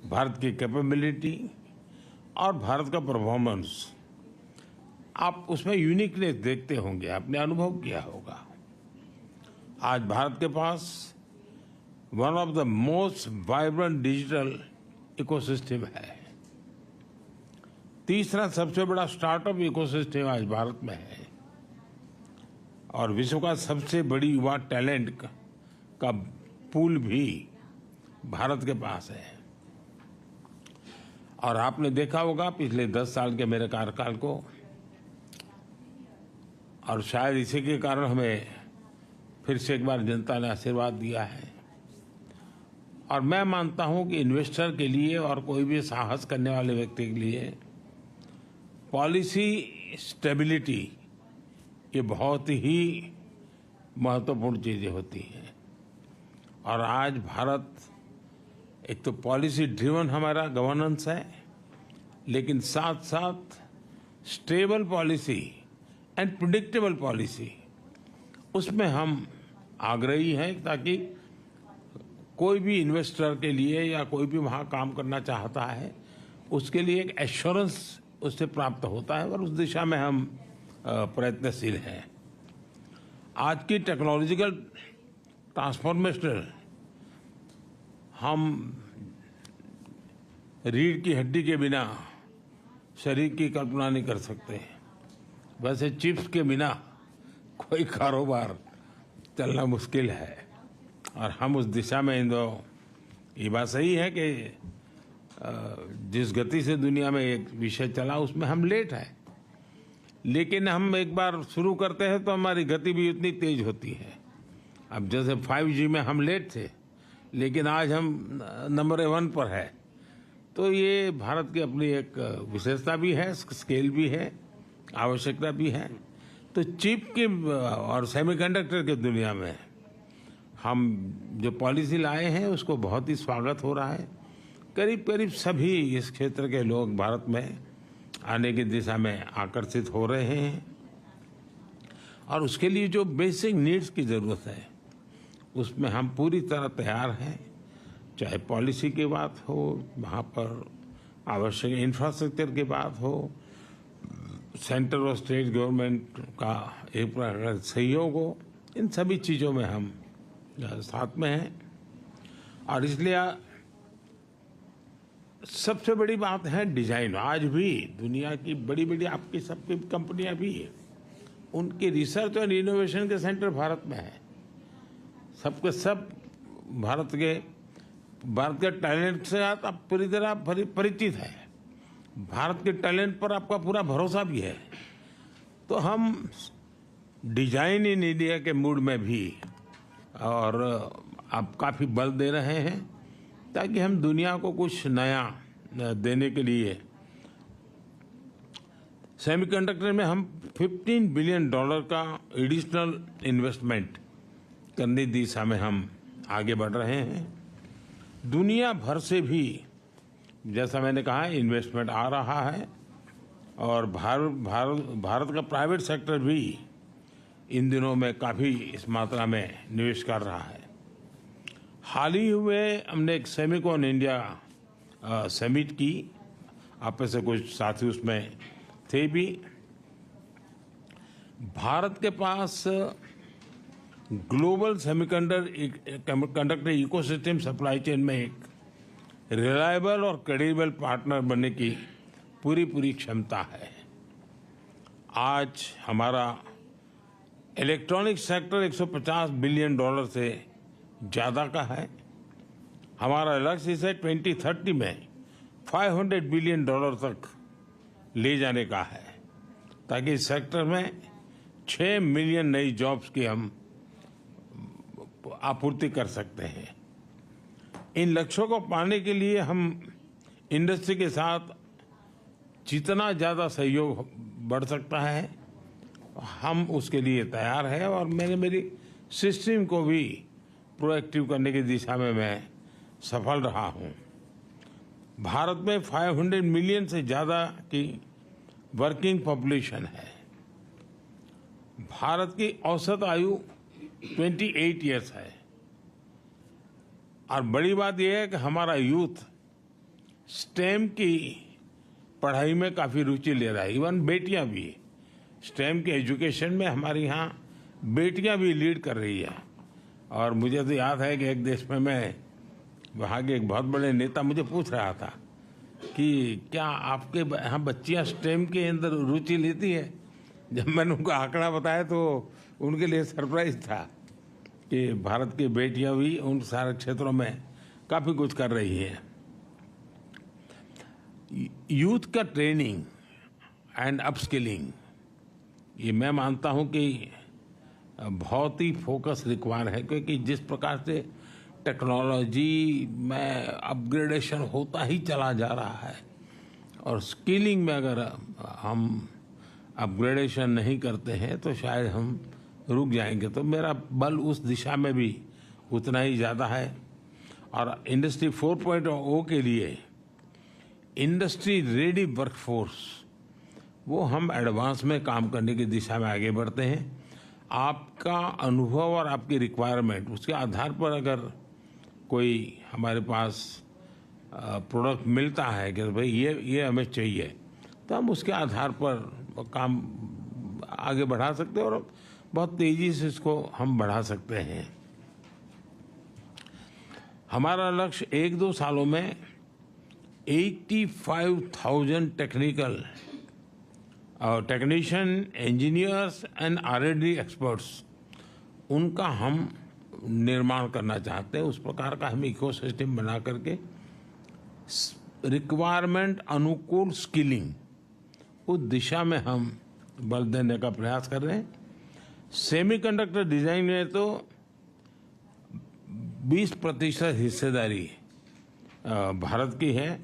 भारत की कैपेबिलिटी और भारत का परफॉर्मेंस, आप उसमें यूनिकनेस देखते होंगे, आपने अनुभव किया होगा। आज भारत के पास one of the most vibrant digital ecosystem है। तीसरा सबसे बड़ा स्टार्टअप इकोसिस्टम आज भारत में है और विश्व का सबसे बड़ी युवा टैलेंट का पूल भी भारत के पास है। और आपने देखा होगा पिछले 10 साल के मेरे कार्यकाल को, और शायद इसी के कारण हमें फिर से एक बार जनता ने आशीर्वाद दिया है। और मैं मानता हूं कि इन्वेस्टर के लिए और कोई भी साहस करने वाले व्यक्ति के लिए पॉलिसी स्टेबिलिटी ये बहुत ही महत्वपूर्ण चीजें होती हैं। और आज भारत एक तो पॉलिसी ड्रिवन हमारा गवर्नेंस है, लेकिन साथ साथ stable policy and predictable policy, उसमें हम आग्रही हैं ताकि कोई भी इन्वेस्टर के लिए या कोई भी वहाँ काम करना चाहता है उसके लिए एक एश्योरेंस उससे प्राप्त होता है और उस दिशा में हम प्रयत्नशील हैं। आज की टेक्नोलॉजिकल ट्रांसफॉर्मेशन हम रीढ़ की हड्डी के बिना शरीर की कल्पना नहीं कर सकते। वैसे चिप्स के बिना कोई कारोबार चलना मुश्किल है और हम उस दिशा में ये बात सही है कि जिस गति से दुनिया में एक विषय चला उसमें हम लेट हैं, लेकिन हम एक बार शुरू करते हैं तो हमारी गति भी उतनी तेज होती है। अब जैसे 5G में हम लेट थे, लेकिन आज हम नंबर 1 पर है। तो ये भारत की अपनी एक विशेषता भी है, स्केल भी है, आवश्यकता भी है। तो चिप की और सेमीकंडक्टर की दुनिया में हम जो पॉलिसी लाए हैं उसको बहुत ही स्वागत हो रहा है। करीब करीब सभी इस क्षेत्र के लोग भारत में आने की दिशा में आकर्षित हो रहे हैं और उसके लिए जो बेसिक नीड्स की ज़रूरत है उसमें हम पूरी तरह तैयार हैं। चाहे पॉलिसी की बात हो, वहाँ पर आवश्यक इंफ्रास्ट्रक्चर की बात हो, सेंट्रल और स्टेट गवर्नमेंट का एक प्रकार सहयोग हो, इन सभी चीज़ों में हम साथ में हैं। और इसलिए सबसे बड़ी बात है डिजाइन। आज भी दुनिया की बड़ी बड़ी आपकी सबकी कंपनियां भी है, उनकी रिसर्च और इनोवेशन के सेंटर भारत में है। सबके सब भारत के टैलेंट से आप पूरी तरह परिचित है। भारत के टैलेंट पर आपका पूरा भरोसा भी है। तो हम डिजाइन इन इंडिया के मूड में भी और आप काफ़ी बल दे रहे हैं ताकि हम दुनिया को कुछ नया देने के लिए सेमीकंडक्टर में हम $15 बिलियन का एडिशनल इन्वेस्टमेंट करने की दिशा में हम आगे बढ़ रहे हैं। दुनिया भर से भी, जैसा मैंने कहा, इन्वेस्टमेंट आ रहा है और भारत का प्राइवेट सेक्टर भी इन दिनों में काफ़ी इस मात्रा में निवेश कर रहा है। हाल ही हुए हमने एक सेमिकॉन इंडिया समिट की, आप में से कुछ साथी उसमें थे भी। भारत के पास global semiconductor ecosystem supply chain में एक रिलायबल और क्रेडिबल पार्टनर बनने की पूरी क्षमता है। आज हमारा इलेक्ट्रॉनिक सेक्टर $150 बिलियन से ज़्यादा का है। हमारा लक्ष्य इसे 2030 में $500 बिलियन तक ले जाने का है, ताकि इस सेक्टर में 6 मिलियन नई जॉब्स की हम आपूर्ति कर सकते हैं। इन लक्ष्यों को पाने के लिए हम इंडस्ट्री के साथ जितना ज़्यादा सहयोग बढ़ सकता है हम उसके लिए तैयार हैं और मेरी सिस्टम को भी प्रोएक्टिव करने की दिशा में मैं सफल रहा हूं। भारत में 500 मिलियन से ज़्यादा की वर्किंग पॉपुलेशन है। भारत की औसत आयु 28 ईयर्स है और बड़ी बात यह है कि हमारा यूथ स्टेम की पढ़ाई में काफ़ी रुचि ले रहा है। इवन बेटियां भी स्टेम के एजुकेशन में हमारे यहाँ बेटियां भी लीड कर रही है। और मुझे तो याद है कि एक देश में मैं वहाँ के एक बहुत बड़े नेता मुझे पूछ रहा था कि क्या आपके यहाँ बच्चियाँ स्टेम के अंदर रुचि लेती है। जब मैंने उनको आंकड़ा बताया तो उनके लिए सरप्राइज था कि भारत की बेटियां भी उन सारे क्षेत्रों में काफ़ी कुछ कर रही हैं। यूथ का ट्रेनिंग एंड अपस्किलिंग, ये मैं मानता हूं कि बहुत ही फोकस रिक्वायर है, क्योंकि जिस प्रकार से टेक्नोलॉजी में अपग्रेडेशन होता ही चला जा रहा है और स्किलिंग में अगर हम अपग्रेडेशन नहीं करते हैं तो शायद हम रुक जाएंगे। तो मेरा बल उस दिशा में भी उतना ही ज़्यादा है। और इंडस्ट्री 4.0 के लिए इंडस्ट्री रेडी वर्कफोर्स, वो हम एडवांस में काम करने की दिशा में आगे बढ़ते हैं। आपका अनुभव और आपकी रिक्वायरमेंट, उसके आधार पर अगर कोई हमारे पास प्रोडक्ट मिलता है कि भाई ये हमें चाहिए, तो हम उसके आधार पर काम आगे बढ़ा सकते हैं और बहुत तेज़ी से इसको हम बढ़ा सकते हैं। हमारा लक्ष्य 1-2 सालों में 85,000 technician, engineers and R&D experts, उनका हम निर्माण करना चाहते हैं। उस प्रकार का हम इकोसिस्टम बना करके रिक्वायरमेंट अनुकूल स्किलिंग, उस दिशा में हम बल देने का प्रयास कर रहे हैं। सेमीकंडक्टर डिजाइन में तो 20% हिस्सेदारी भारत की है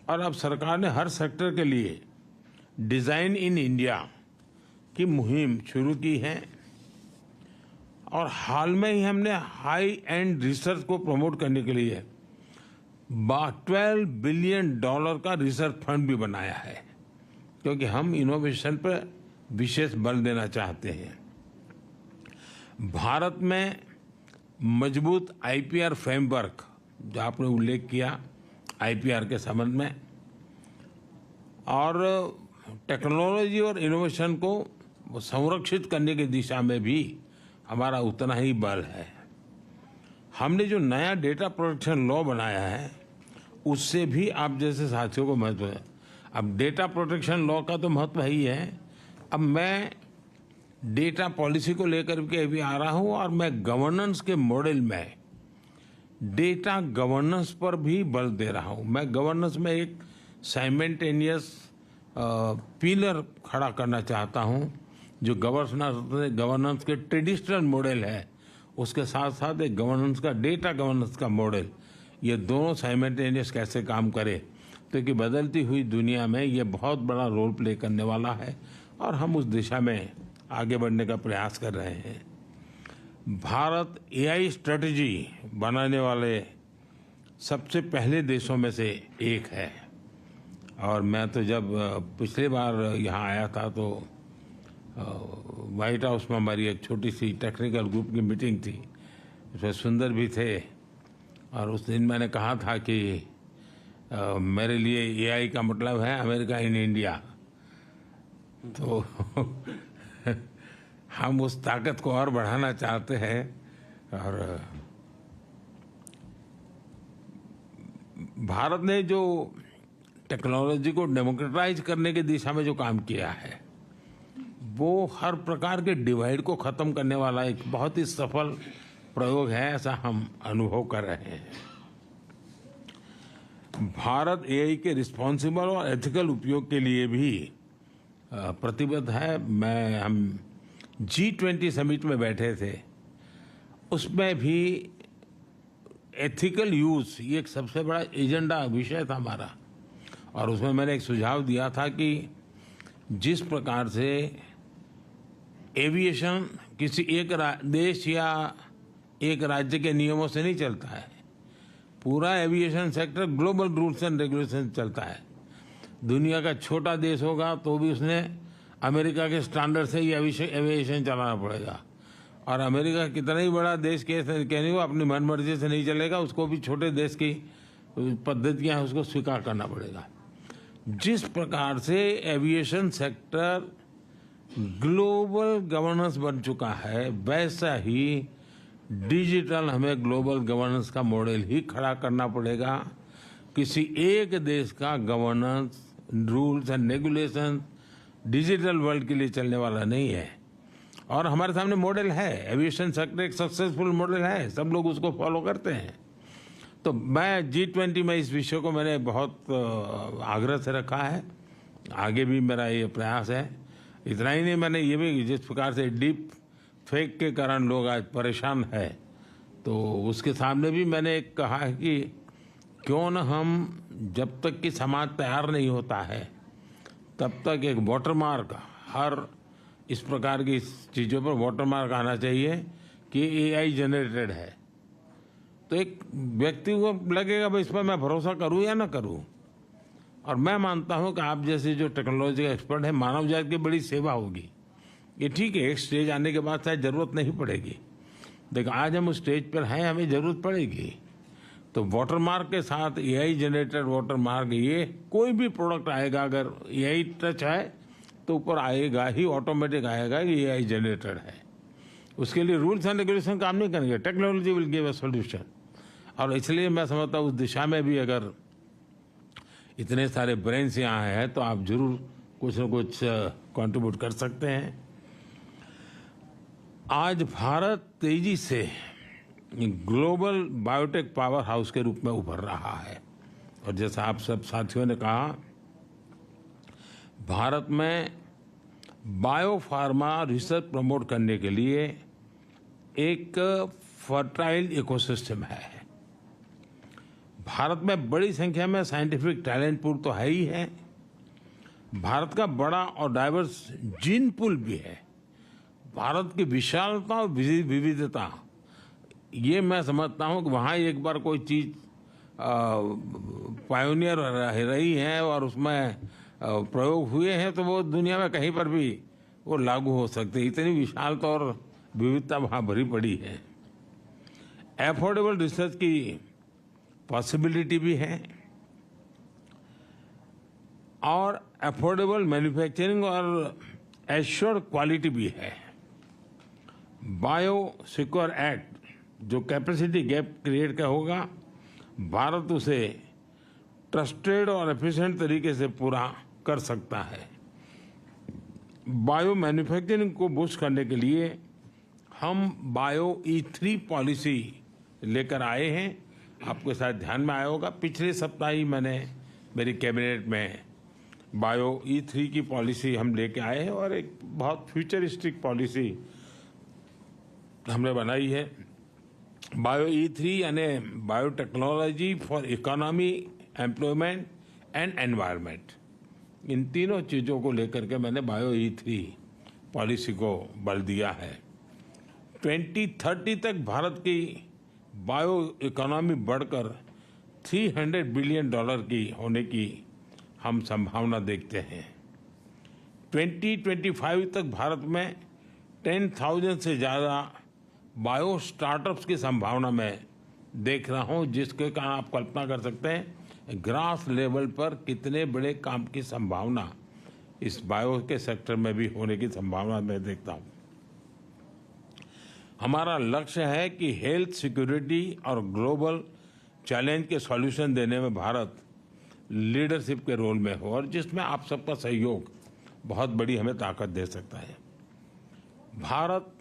और अब सरकार ने हर सेक्टर के लिए डिज़ाइन इन इंडिया की मुहिम शुरू की है। और हाल में ही हमने हाई एंड रिसर्च को प्रमोट करने के लिए $12 बिलियन का रिसर्च फंड भी बनाया है, क्योंकि हम इनोवेशन पर विशेष बल देना चाहते हैं। भारत में मजबूत IPR फ्रेमवर्क, जो आपने उल्लेख किया IPR के संबंध में, और टेक्नोलॉजी और इनोवेशन को संरक्षित करने की दिशा में भी हमारा उतना ही बल है। हमने जो नया डेटा प्रोटेक्शन लॉ बनाया है, उससे भी आप जैसे साथियों को महत्व है। अब डेटा प्रोटेक्शन लॉ का तो महत्व ही है। अब मैं डेटा पॉलिसी को लेकर के भी आ रहा हूँ और मैं गवर्नेंस के मॉडल में डेटा गवर्नेंस पर भी बल दे रहा हूँ। मैं गवर्नेंस में एक साइमल्टेनियस पिलर खड़ा करना चाहता हूँ, जो गवर्नेंस के ट्रेडिशनल मॉडल है, उसके साथ साथ एक गवर्नेंस का, डेटा गवर्नेंस का मॉडल, ये दोनों साइमल्टेनियस कैसे काम करे, क्योंकि बदलती हुई दुनिया में ये बहुत बड़ा रोल प्ले करने वाला है और हम उस दिशा में आगे बढ़ने का प्रयास कर रहे हैं। भारत AI स्ट्रेटजी बनाने वाले सबसे पहले देशों में से एक है। और मैं तो जब पिछली बार यहाँ आया था तो व्हाइट हाउस में हमारी एक छोटी सी टेक्निकल ग्रुप की मीटिंग थी, उसमें सुंदर भी थे। और उस दिन मैंने कहा था कि मेरे लिए AI का मतलब है अमेरिका इन इंडिया। तो हम उस ताकत को और बढ़ाना चाहते हैं और भारत ने जो टेक्नोलॉजी को डेमोक्रेटाइज करने की दिशा में जो काम किया है, वो हर प्रकार के डिवाइड को खत्म करने वाला एक बहुत ही सफल प्रयोग है, ऐसा हम अनुभव कर रहे हैं। भारत AI के रिस्पॉन्सिबल और एथिकल उपयोग के लिए भी प्रतिबद्ध है। हम G20 समिट में बैठे थे, उसमें भी एथिकल यूज ये एक सबसे बड़ा एजेंडा विषय था हमारा। और उसमें मैंने एक सुझाव दिया था कि जिस प्रकार से एविएशन किसी एक देश या एक राज्य के नियमों से नहीं चलता है, पूरा aviation sector global rules and regulation चलता है। दुनिया का छोटा देश होगा तो भी उसने अमेरिका के स्टैंडर्ड से ही एविएशन चलाना पड़ेगा। और अमेरिका कितना ही बड़ा देश के नहीं हो, अपनी मनमर्जी से नहीं चलेगा, उसको भी छोटे देश की पद्धतियां हैं उसको स्वीकार करना पड़ेगा। जिस प्रकार से एविएशन सेक्टर ग्लोबल गवर्नेंस बन चुका है, वैसा ही डिजिटल हमें ग्लोबल गवर्नेंस का मॉडल ही खड़ा करना पड़ेगा। किसी एक देश का governance, rules and regulation digital world के लिए चलने वाला नहीं है। और हमारे सामने मॉडल है, एविएशन सेक्टर एक सक्सेसफुल मॉडल है, सब लोग उसको फॉलो करते हैं। तो मैं G20 में इस विषय को मैंने बहुत आग्रह से रखा है, आगे भी मेरा ये प्रयास है। इतना ही नहीं, मैंने ये भी, जिस प्रकार से डीप फेक के कारण लोग आज परेशान है, तो उसके सामने भी मैंने कहा है कि क्यों न हम, जब तक कि समाज तैयार नहीं होता है तब तक एक वाटरमार्क, हर इस प्रकार की चीज़ों पर वाटरमार्क आना चाहिए कि AI जनरेटेड है। तो एक व्यक्ति को लगेगा भाई इस पर मैं भरोसा करूं या ना करूं। और मैं मानता हूं कि आप जैसे जो टेक्नोलॉजी का एक्सपर्ट है, मानव जाति की बड़ी सेवा होगी। ये ठीक है, एक स्टेज आने के बाद शायद जरूरत नहीं पड़ेगी, देखो आज हम उस स्टेज पर हैं, हमें जरूरत पड़ेगी। तो वाटरमार्क के साथ AI जनरेटेड वाटरमार्क, ये कोई भी प्रोडक्ट आएगा अगर AI टच है तो ऊपर आएगा ही, ऑटोमेटिक आएगा कि AI जनरेटेड है। उसके लिए रूल्स एंड रेगुलेशन काम नहीं करेंगे, technology will give a solution. और इसलिए मैं समझता हूँ उस दिशा में भी अगर इतने सारे ब्रेन्स यहाँ हैं तो आप जरूर कुछ न कुछ कंट्रीब्यूट कर सकते हैं। आज भारत तेजी से ग्लोबल बायोटेक पावर हाउस के रूप में उभर रहा है। और जैसा आप सब साथियों ने कहा, भारत में बायोफार्मा रिसर्च प्रमोट करने के लिए एक फर्टाइल इकोसिस्टम है। भारत में बड़ी संख्या में साइंटिफिक टैलेंट पूल तो है ही है, भारत का बड़ा और डाइवर्स जीन पूल भी है। भारत की विशालता और विविधता, ये मैं समझता हूँ कि वहाँ एक बार कोई चीज़ पायोनियर रही है और उसमें प्रयोग हुए हैं तो वो दुनिया में कहीं पर भी वो लागू हो सकते। इतनी विशालता और विविधता वहाँ भरी पड़ी है। एफोर्डेबल रिसर्च की पॉसिबिलिटी भी है और एफोर्डेबल मैन्युफैक्चरिंग और एश्योर्ड क्वालिटी भी है। बायो सिक्योर एक्ट जो कैपेसिटी गैप क्रिएट का होगा, भारत उसे ट्रस्टेड और एफिशिएंट तरीके से पूरा कर सकता है। बायो मैन्युफैक्चरिंग को बूस्ट करने के लिए हम बायो E3 पॉलिसी लेकर आए हैं। आपके साथ ध्यान में आया होगा, पिछले सप्ताह ही मैंने मेरी कैबिनेट में बायो E3 की पॉलिसी हम लेके आए हैं और एक बहुत फ्यूचरिस्टिक पॉलिसी हमने बनाई है। बायो E3 यानी biotechnology for economy, employment and environment, इन तीनों चीज़ों को लेकर के मैंने बायो E3 पॉलिसी को बल दिया है। 2030 तक भारत की बायो इकोनॉमी बढ़कर $300 बिलियन की होने की हम संभावना देखते हैं। 2025 तक भारत में 10,000 से ज़्यादा बायो स्टार्टअप्स की संभावना मैं देख रहा हूं, जिसके कारण आप कल्पना कर सकते हैं ग्रास लेवल पर कितने बड़े काम की संभावना इस बायो के सेक्टर में भी होने की संभावना मैं देखता हूं। हमारा लक्ष्य है कि हेल्थ सिक्योरिटी और ग्लोबल चैलेंज के सॉल्यूशन देने में भारत लीडरशिप के रोल में हो, और जिसमें आप सबका सहयोग बहुत बड़ी हमें ताकत दे सकता है। भारत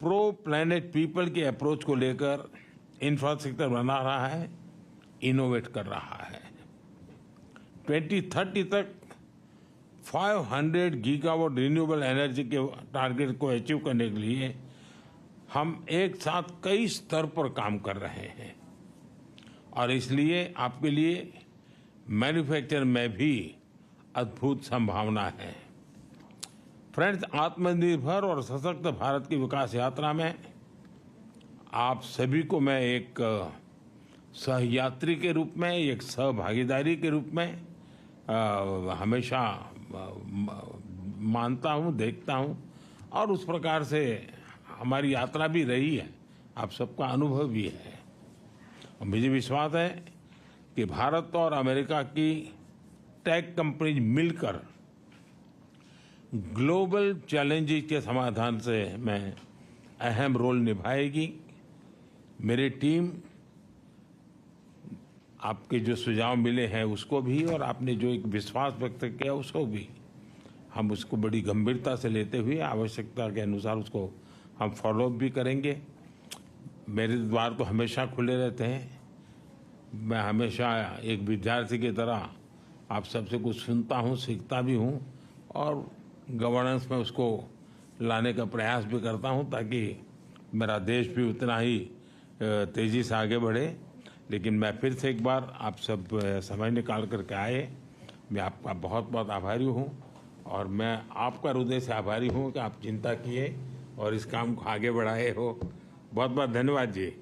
प्रो प्लैनेट पीपल की अप्रोच को लेकर इंफ्रास्ट्रक्चर बना रहा है, इनोवेट कर रहा है। 2030 तक 500 गीगावाट रिन्यूएबल एनर्जी के टारगेट को अचीव करने के लिए हम एक साथ कई स्तर पर काम कर रहे हैं, और इसलिए आपके लिए मैन्युफैक्चर में भी अद्भुत संभावना है। फ्रेंड्स, आत्मनिर्भर और सशक्त भारत की विकास यात्रा में आप सभी को मैं एक सहयात्री के रूप में, एक सहभागीदारी के रूप में हमेशा मानता हूं, देखता हूं, और उस प्रकार से हमारी यात्रा भी रही है, आप सबका अनुभव भी है। और मुझे विश्वास है कि भारत और अमेरिका की टेक कंपनीज मिलकर ग्लोबल चैलेंजेस के समाधान से में अहम रोल निभाएगी। मेरी टीम आपके जो सुझाव मिले हैं उसको भी, और आपने जो एक विश्वास व्यक्त किया उसको भी, हम उसको बड़ी गंभीरता से लेते हुए आवश्यकता के अनुसार उसको हम फॉलोअप भी करेंगे। मेरे द्वार तो हमेशा खुले रहते हैं। मैं हमेशा एक विद्यार्थी की तरह आप सबसे कुछ सुनता हूँ, सीखता भी हूँ, और गवर्नेंस में उसको लाने का प्रयास भी करता हूँ ताकि मेरा देश भी उतना ही तेज़ी से आगे बढ़े। लेकिन मैं फिर से एक बार आप सब समय निकाल करके आए, मैं आपका बहुत बहुत आभारी हूँ, और मैं आपका हृदय से आभारी हूँ कि आप चिंता किए और इस काम को आगे बढ़ाए हो। बहुत बहुत धन्यवाद जी।